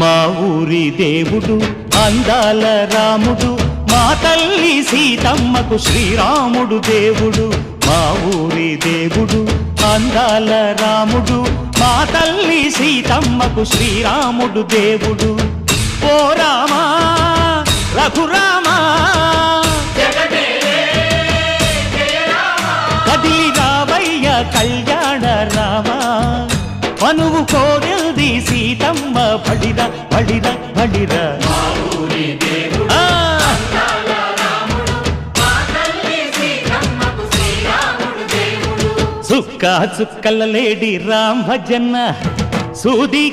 మా ఊరి దేవుడు అందాల రాముడు, మా తల్లి సీతమ్మకు శ్రీరాముడు దేవుడు. మా ఊరి దేవుడు అందాల రాముడు, మా తల్లి సీతమ్మకు శ్రీరాముడు దేవుడు. ఓ రామా రఘురామా కదిలి రావయ్య కళ్యాణ రామా, మనువు కోరెల్ది సీతమ్మ బడిరా బడిరా బడిరా. చుక్క చుక్కల లేడి రామ్ భజన్న సూది